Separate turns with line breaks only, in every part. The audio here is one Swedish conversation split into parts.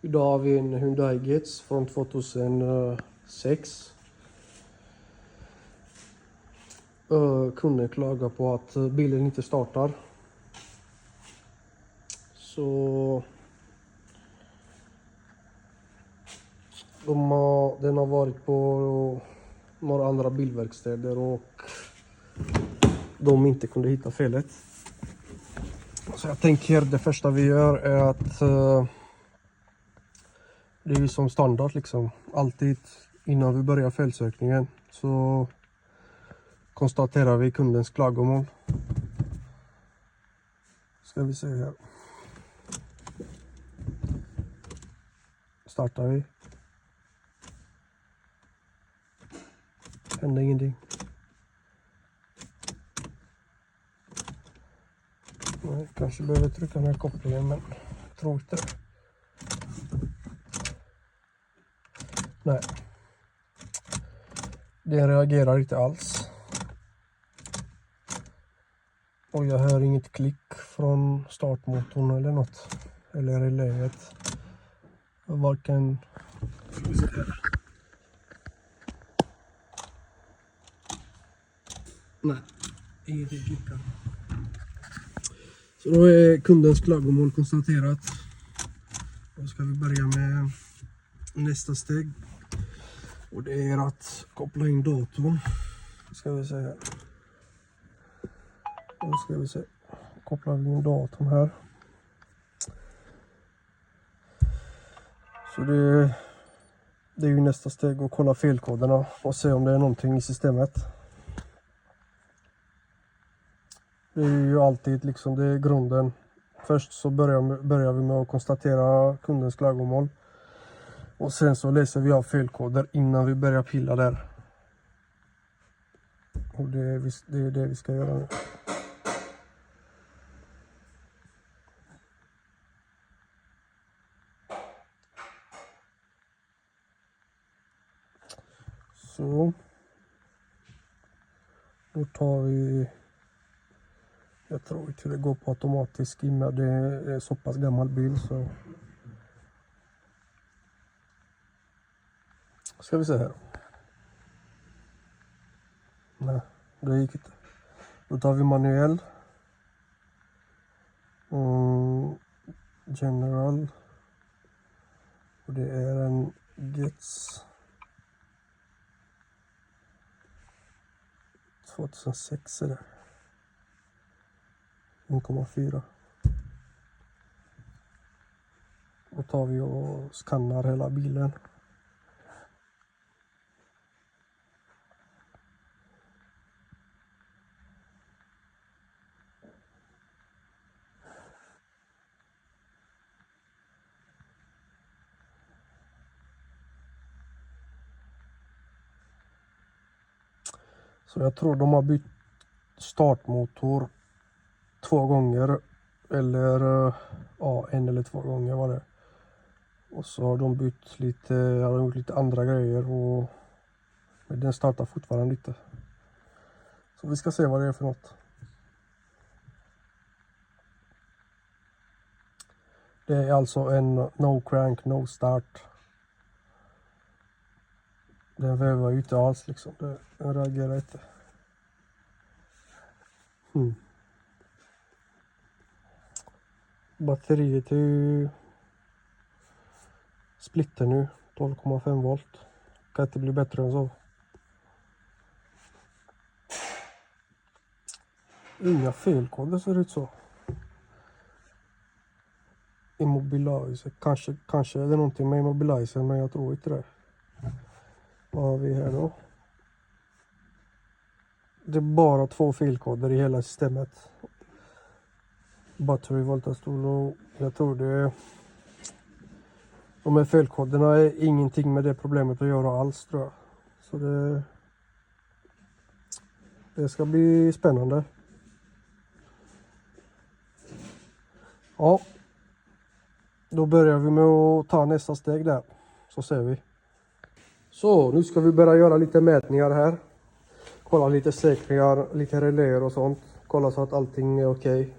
Idag har vi en Hyundai Getz från 2006. Kunden klagar på att bilen inte startar. Så den har varit på några andra bilverkstäder och de inte kunde hitta felet. Så jag tänker det första vi gör är att det är ju som standard liksom. Alltid innan vi börjar felsökningen så konstaterar vi kundens klagomål. Ska vi se här. Startar vi. Händer ingenting. Nej, kanske behöver trycka ner kopplingen, men jag tror inte det. Nej. Den reagerar inte alls. Och jag hör inget klick från startmotorn eller något. Eller reläet. Varken... Nej, ingenting klickar. Så då är kundens klagomål konstaterat. Då ska vi börja med nästa steg. Och det är att koppla in datorn. Ska vi se här. Då ska vi se. Kopplar vi in datorn här. Så det är ju nästa steg att kolla felkoderna och se om det är någonting i systemet. Det är ju alltid liksom, det är grunden. Först så börjar vi med att konstatera kundens klagomål. Och sen så läser vi av felkoder innan vi börjar pilla där. Och det är det vi ska göra nu. Så. Då tar vi... Jag tror inte det går på automatisk skimma. Det är så pass gammal bil så... Ska vi se här. Nej, det gick inte. Då tar vi manuell. General. Och det är en Getz 2006 är det. 1,4. Då tar vi och skannar hela bilen. Så jag tror de har bytt startmotor 2 gånger. Eller ja, 1 eller 2 gånger var det. Och så har de bytt lite, har gjort lite andra grejer. Men den startar fortfarande inte. Så vi ska se vad det är för något. Det är alltså en no crank, no start. Den vävar ju inte alls liksom. Den reagerar inte. Batteriet är ju splitter nu. 12,5 volt. Kan inte bli bättre än så. Inga felkoder ser ut så. Immobilizer. Kanske är det någonting med immobilizer, men jag tror inte det. Vad har vi här då? Det är bara 2 felkoder i hela systemet. Battery voltastol och jag tror det. De här felkoderna är ingenting med det problemet att göra alls tror jag. Så det ska bli spännande. Ja. Då börjar vi med att ta nästa steg där. Så ser vi. Så nu ska vi börja göra lite mätningar här. Kolla lite säkringar, lite reläer och sånt. Kolla så att allting är okej.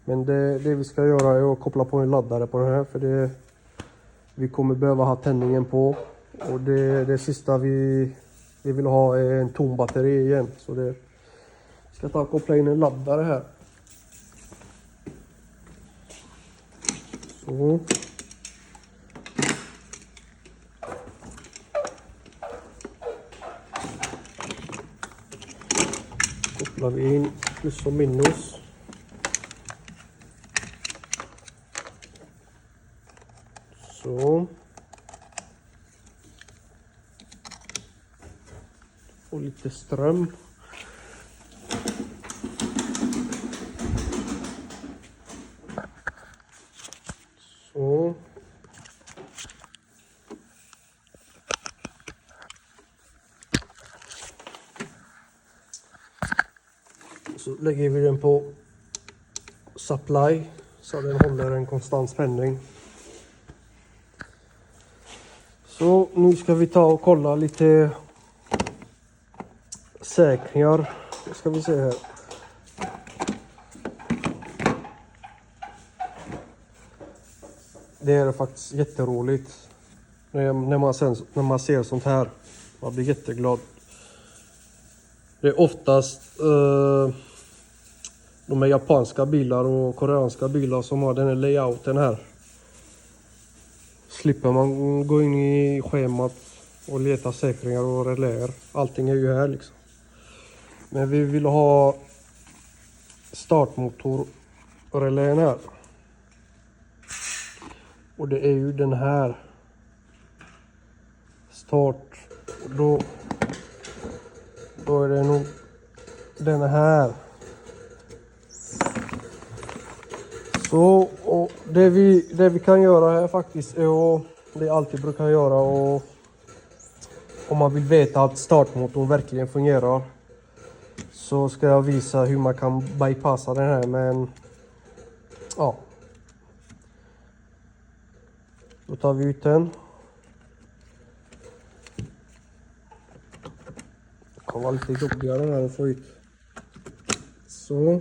Men det vi ska göra är att koppla på en laddare på den här. För Vi kommer behöva ha tändningen på. Och det sista vi vill ha är en tom batteri igen. Så det ska ta och koppla in en laddare här. Så. Kopplar vi in plus och minus. Så. Och lite ström. Så. Så lägger vi den på supply så den håller en konstant spänning. Så nu ska vi ta och kolla lite säkringar. Nu ska vi se här. Det är faktiskt jätteroligt när man ser sånt här. Man blir jätteglad. Det är oftast de är japanska bilar och koreanska bilar som har den här layouten här. Slipper man gå in i schemat och leta säkringar och reläer. Allting är ju här liksom. Men vi vill ha startmotorrelän här. Och det är ju den här. Start. Och då är det nog den här. Så och det vi kan göra här faktiskt är och det jag alltid brukar göra och om man vill veta att startmotorn verkligen fungerar så ska jag visa hur man kan bypassa den här med en ja. Då tar vi ut den. Det kan vara lite jobbigare den här att få ut. Så.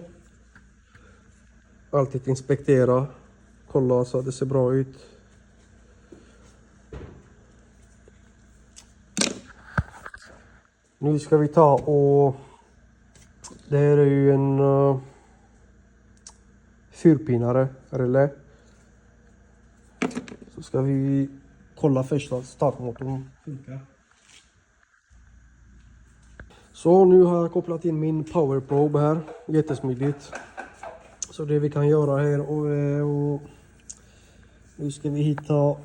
Alltid inspektera. Kolla så att det ser bra ut. Nu ska vi ta och det här är ju en fyrpinnare relä. Så ska vi kolla först att startmotorn funkar. Så nu har jag kopplat in min power probe här. Jättesmidigt. Så det vi kan göra här och nu ska vi hitta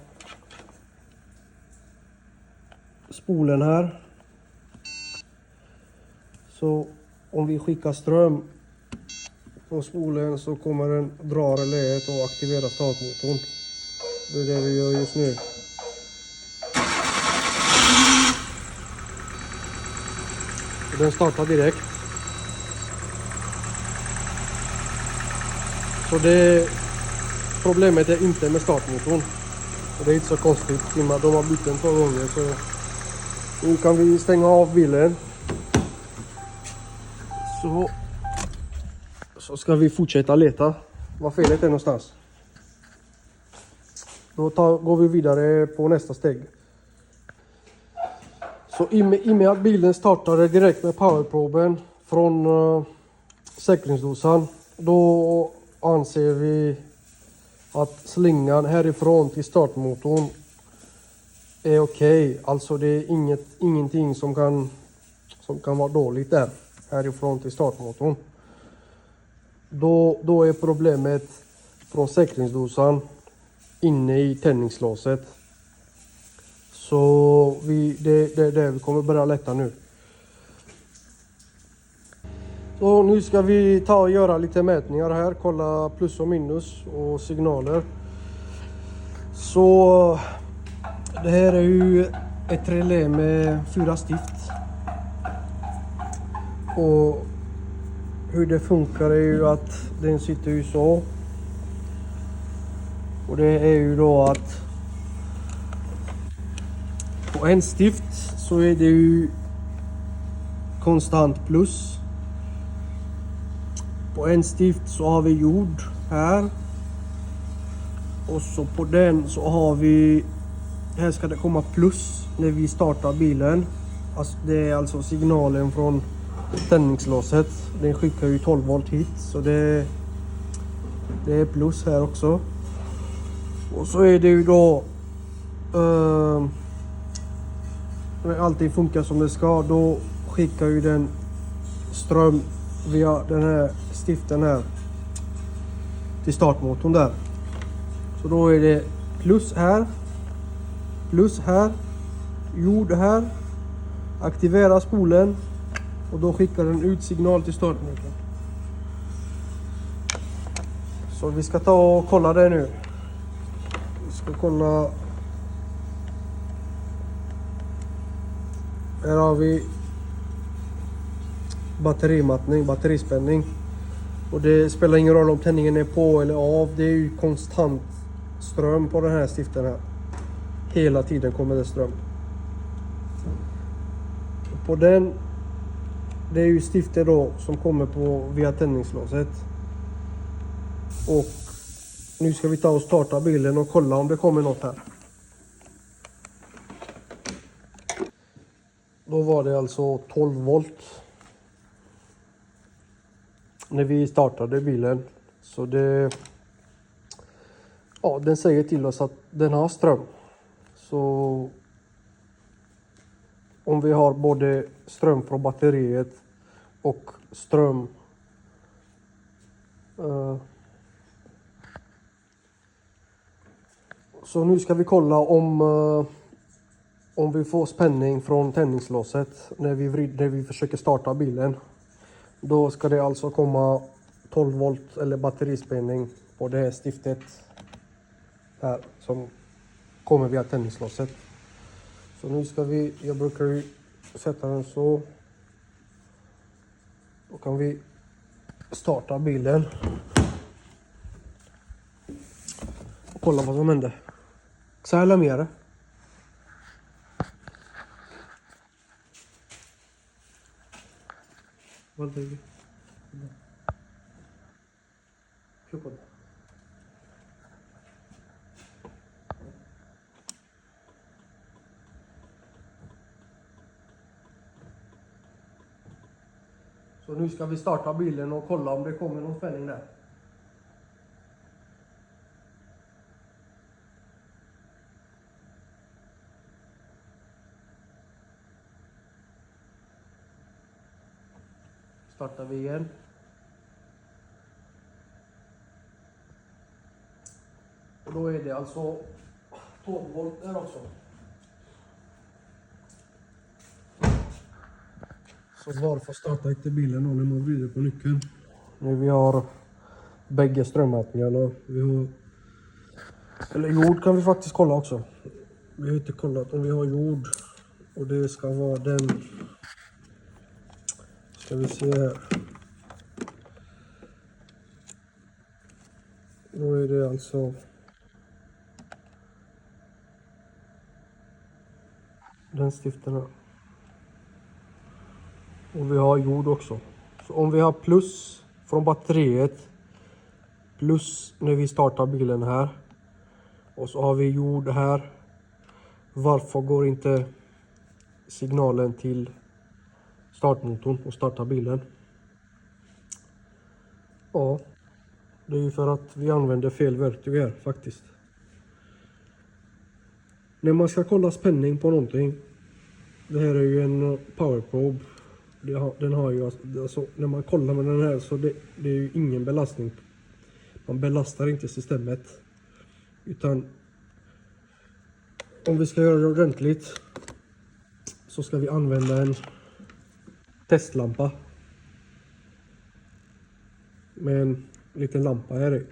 spolen här. Så om vi skickar ström på spolen så kommer den dra reläet och aktivera startmotorn. Det är det vi gör just nu. Den startar direkt. Så problemet är inte med startmotorn. Och det är inte så konstigt. De har bytt den 2 gånger. Så nu kan vi stänga av bilen. Så ska vi fortsätta leta. Vad felet är någonstans. Då går vi vidare på nästa steg. Så i med att bilen startade direkt med powerproben från säkringsdosan. Då anser vi att slingan härifrån till startmotorn är okej. Alltså det är ingenting som kan vara dåligt där. Härifrån till startmotorn. Då är problemet från säkringsdosan inne i tändningslåset. Så det är det vi kommer börja lätta nu. Så nu ska vi ta och göra lite mätningar här. Kolla plus och minus och signaler. Så det här är ju ett relä med 4 stift. Och hur det funkar är ju att den sitter ju så. Och det är ju då att på en stift så är det ju konstant plus. På en stift så har vi jord här. Och så på den så har vi Här ska det komma plus när vi startar bilen. Alltså, det är alltså signalen från tändningslåset. Den skickar ju 12 volt hit, så det är plus här också. Och så är det ju då när allting funkar som det ska, då skickar ju den ström via den här stiften här till startmotorn där. Så då är det plus här, jord här, aktivera spolen och då skickar den ut signal till startmotorn. Så vi ska ta och kolla det nu. Vi ska kolla. Här har vi batterimattning, batterispänning. Och det spelar ingen roll om tändningen är på eller av. Det är ju konstant ström på den här stiften här. Hela tiden kommer det ström. Och på den, det är ju stifter då som kommer på via tändningslåset. Och nu ska vi ta och starta bilen och kolla om det kommer något här. Då var det alltså 12 volt när vi startade bilen. Så det, ja, den säger till oss att den har ström. Så om vi har både ström från batteriet och ström så nu ska vi kolla om vi får spänning från tändningslåset när vi försöker starta bilen. Då ska det alltså komma 12 volt eller batterispänning på det här stiftet här som kommer via tändningslåset. Så nu ska jag brukar ju sätta den så. Då kan vi starta bilen och kolla vad som hände. Så här mer. Vad är det? Så nu ska vi starta bilen och kolla om det kommer någon spänning där. Startar vi igen. Och då är det alltså 12 volt där också. Så varför startar inte bilen då när man vrider på nyckeln? Nu vi har bägge strömmätningarna. Vi har, eller jord kan vi faktiskt kolla också. Vi har inte kollat om vi har jord. Och det ska vara den. Ska vi se här. Då är det alltså den stiften här. Och vi har jord också. Så om vi har plus från batteriet, plus när vi startar bilen här, och så har vi jord här. Varför går inte signalen till startmotorn och starta bilen? Ja, det är ju för att vi använder fel verktyg här faktiskt. När man ska kolla spänning på någonting, det här är ju en power probe. Den har ju alltså, när man kollar med den här så det är ju ingen belastning. Man belastar inte systemet. Utan om vi ska göra det ordentligt så ska vi använda en testlampa. Med en liten lampa här i.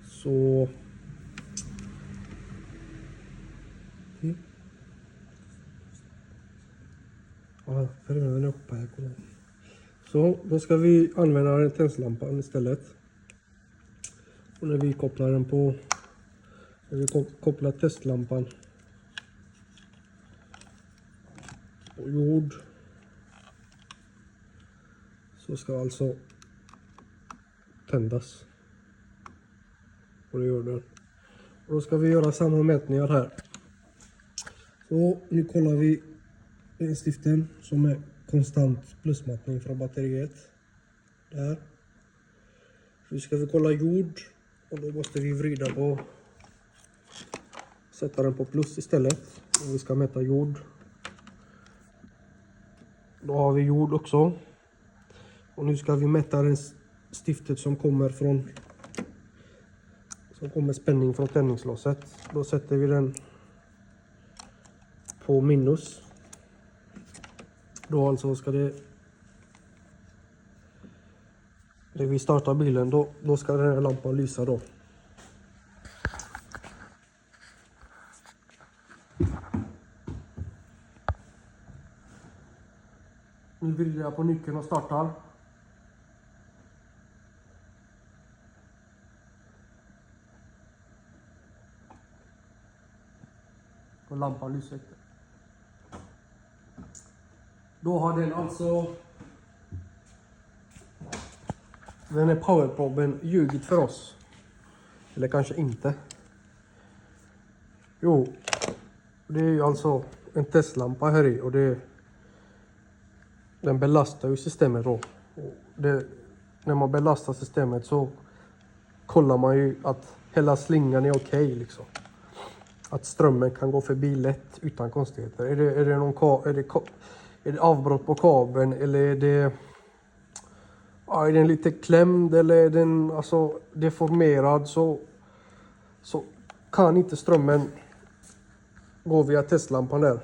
Så ja, den är uppe här. Så då ska vi använda den testlampan istället. Och när vi kopplar den på, när vi kopplar testlampan på jord, så ska alltså tändas. Och det gör den. Och då ska vi göra samma mätningar här. Så nu kollar vi stiften som är konstant plusmattning från batteriet. Där. Nu ska vi kolla jord och då måste vi vrida på, sätta den på plus istället. Och vi ska mäta jord. Då har vi jord också. Och nu ska vi mäta den stiftet som kommer spänning från tändningslåset. Då sätter vi den på minus. Då alltså ska det, när vi startar bilen, då ska den här lampan lysa då. Nu vrider jag på nyckeln och startar. Och lampan lyser inte. Då har den alltså, den här powerproben ljugit för oss. Eller kanske inte. Jo, det är ju alltså en testlampa här i och den belastar ju systemet då. När man belastar systemet så kollar man ju att hela slingan är okej liksom. Att strömmen kan gå förbi lätt utan konstigheter. Är det avbrott på kabeln eller är den lite klämd eller är den alltså deformerad så kan inte strömmen gå via testlampan där.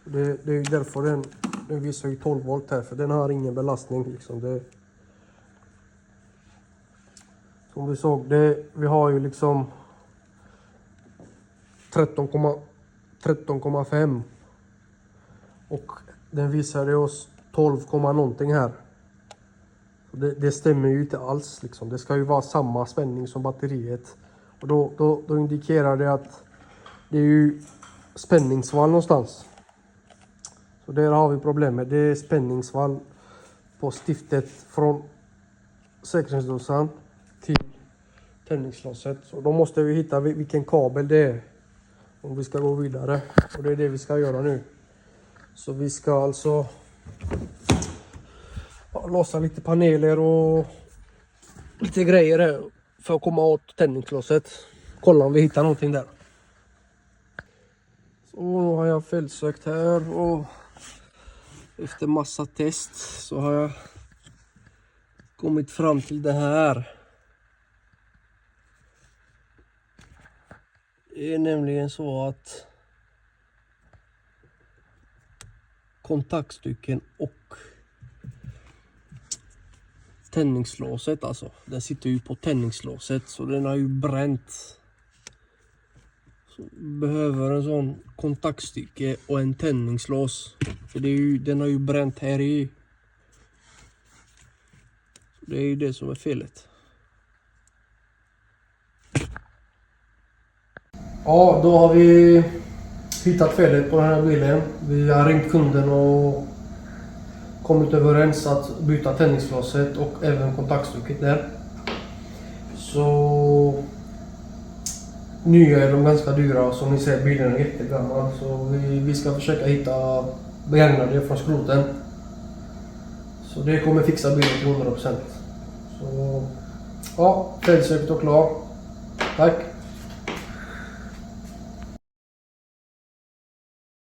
Det är ju därför den visar ju 12 volt här, för den har ingen belastning liksom. Som vi såg, vi har ju liksom 13,5 och den visade oss 12, någonting här. Så det stämmer ju inte alls liksom. Det ska ju vara samma spänning som batteriet. Och då indikerar det att det är ju spänningsvall någonstans. Så där har vi problemet. Det är spänningsvall på stiftet från säkerhetsdosan till tändningslåset. Så då måste vi hitta vilken kabel det är om vi ska gå vidare. Och det är det vi ska göra nu. Så vi ska alltså lossa lite paneler och lite grejer här för att komma åt tändningslåset. Kolla om vi hittar någonting där. Så nu har jag fältsökt här och efter massa test så har jag kommit fram till det här. Det är nämligen så att kontaktstycken och tändningslåset, alltså den sitter ju på tändningslåset så den har ju bränt. Så behöver en sån kontaktstycke och en tändningslås, för den har ju bränt här i. Det är ju det som är felet. Ja, då har vi hittat felet på den här bilen. Vi har ringt kunden och kommit överens att byta tändningslåset och även kontaktstycket där. Så nya är de ganska dyra, som ni ser bilen är jättegammal. Så vi ska försöka hitta begagnade från skroten. Så det kommer fixa bilen till 100%. Så ja, fältsökt och klar. Tack!